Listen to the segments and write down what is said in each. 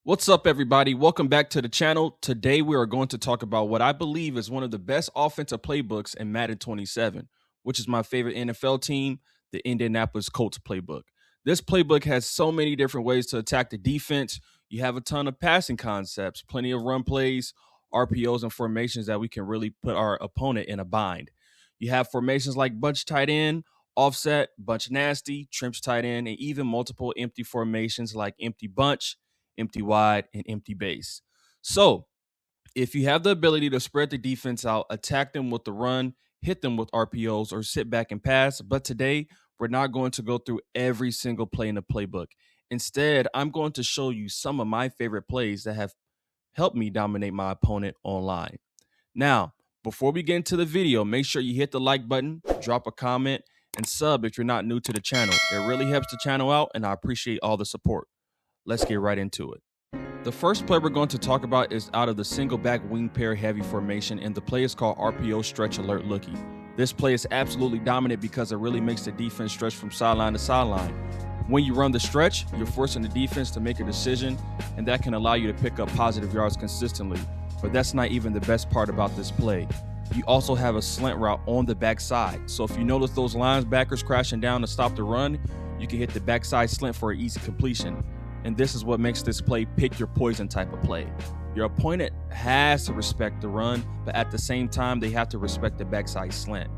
What's up, everybody? Welcome back to the channel. Today, we are going to talk about what I believe is one of the best offensive playbooks in Madden 27, which is my favorite NFL team, the Indianapolis Colts playbook. This playbook has so many different ways to attack the defense. You have a ton of passing concepts, plenty of run plays, RPOs, and formations that we can really put our opponent in a bind. You have formations like bunch tight end, offset, bunch nasty, trench tight end, and even multiple empty formations like empty bunch, empty wide, and empty base. So if you have the ability to spread the defense out, attack them with the run, hit them with RPOs, or sit back and pass. But today, we're not going to go through every single play in the playbook. Instead, I'm going to show you some of my favorite plays that have helped me dominate my opponent online. Now, before we get into the video, make sure you hit the like button, drop a comment, and sub if you're not new to the channel. It really helps the channel out, and I appreciate all the support. Let's get right into it. The first play we're going to talk about is out of the single back wing pair heavy formation, and the play is called RPO Stretch Alert Lookie. This play is absolutely dominant because it really makes the defense stretch from sideline to sideline. When you run the stretch, you're forcing the defense to make a decision, and that can allow you to pick up positive yards consistently. But that's not even the best part about this play. You also have a slant route on the backside. So if you notice those linebackers crashing down to stop the run, you can hit the backside slant for an easy completion. And this is what makes this play pick your poison type of play. Your opponent has to respect the run, but at the same time, they have to respect the backside slant.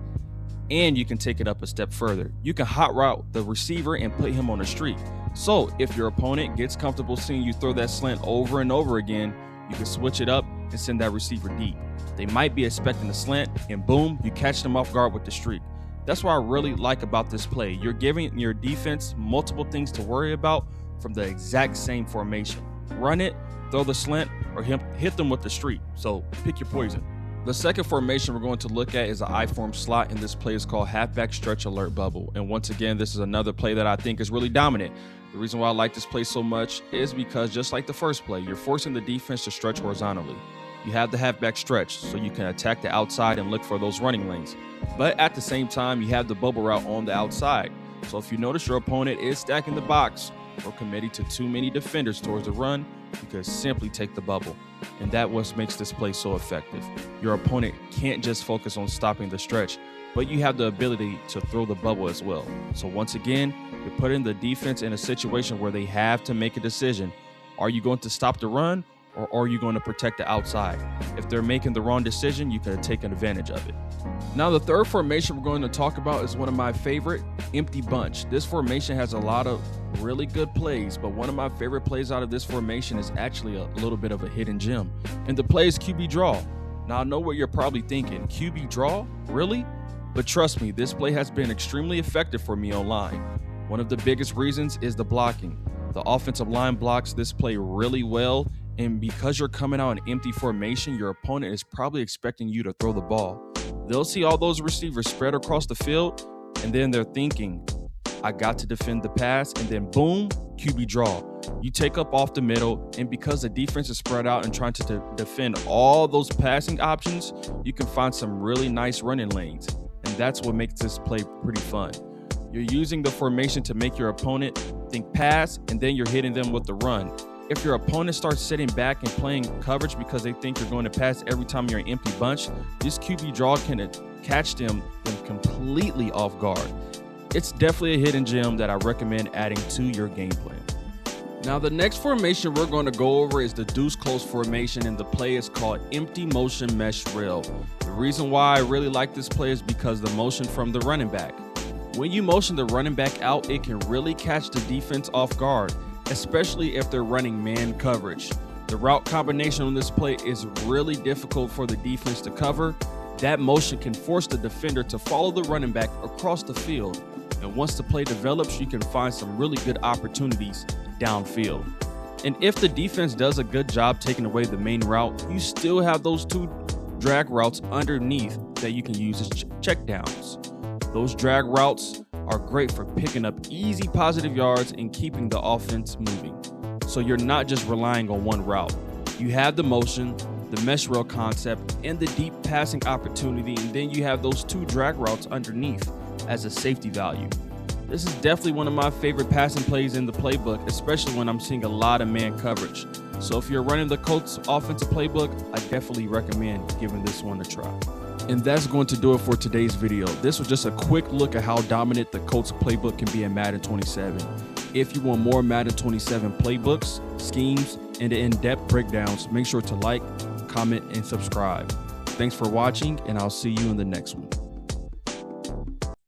And you can take it up a step further. You can hot route the receiver and put him on a streak. So if your opponent gets comfortable seeing you throw that slant over and over again, you can switch it up and send that receiver deep. They might be expecting the slant, and boom, you catch them off guard with the streak. That's what I really like about this play. You're giving your defense multiple things to worry about from the exact same formation. Run it, throw the slant, or hit them with the streak. So pick your poison. The second formation we're going to look at is an I-form slot, and this play is called Halfback Stretch Alert Bubble. And once again, this is another play that I think is really dominant. The reason why I like this play so much is because just like the first play, you're forcing the defense to stretch horizontally. You have the halfback stretch, so you can attack the outside and look for those running lanes. But at the same time, you have the bubble route on the outside. So if you notice your opponent is stacking the box or committing to too many defenders towards the run, you can simply take the bubble. And that's what makes this play so effective. Your opponent can't just focus on stopping the stretch, but you have the ability to throw the bubble as well. So once again, you're putting the defense in a situation where they have to make a decision. Are you going to stop the run, or are you going to protect the outside? If they're making the wrong decision, you could have taken advantage of it. Now, the third formation we're going to talk about is one of my favorite, empty bunch. This formation has a lot of really good plays, but one of my favorite plays out of this formation is actually a little bit of a hidden gem. And the play is QB draw. Now, I know what you're probably thinking. QB draw? Really? But trust me, this play has been extremely effective for me online. One of the biggest reasons is the blocking. The offensive line blocks this play really well, and because you're coming out in empty formation, your opponent is probably expecting you to throw the ball. They'll see all those receivers spread across the field, and then they're thinking, I got to defend the pass, and then boom, QB draw. You take up off the middle, and because the defense is spread out and trying to defend all those passing options, you can find some really nice running lanes, and that's what makes this play pretty fun. You're using the formation to make your opponent think pass, and then you're hitting them with the run. If your opponent starts sitting back and playing coverage because they think you're going to pass every time you're an empty bunch, this QB draw can catch them completely off guard. It's definitely a hidden gem that I recommend adding to your game plan. Now, the next formation we're going to go over is the Deuce close formation, and the play is called Empty Motion Mesh Rail. The reason why I really like this play is because the motion from the running back. When you motion the running back out, it can really catch the defense off guard, especially if they're running man coverage. The route combination on this play is really difficult for the defense to cover. That motion can force the defender to follow the running back across the field. And once the play develops, you can find some really good opportunities downfield. And if the defense does a good job taking away the main route, you still have those two drag routes underneath that you can use as check downs. Those drag routes are great for picking up easy positive yards and keeping the offense moving. So you're not just relying on one route. You have the motion, the mesh rail concept, and the deep passing opportunity, and then you have those two drag routes underneath as a safety value. This is definitely one of my favorite passing plays in the playbook, especially when I'm seeing a lot of man coverage. So if you're running the Colts offensive playbook, I definitely recommend giving this one a try. And that's going to do it for today's video. This was just a quick look at how dominant the Colts playbook can be in Madden 27. If you want more Madden 27 playbooks, schemes, and in-depth breakdowns, make sure to like, comment, and subscribe. Thanks for watching, and I'll see you in the next one.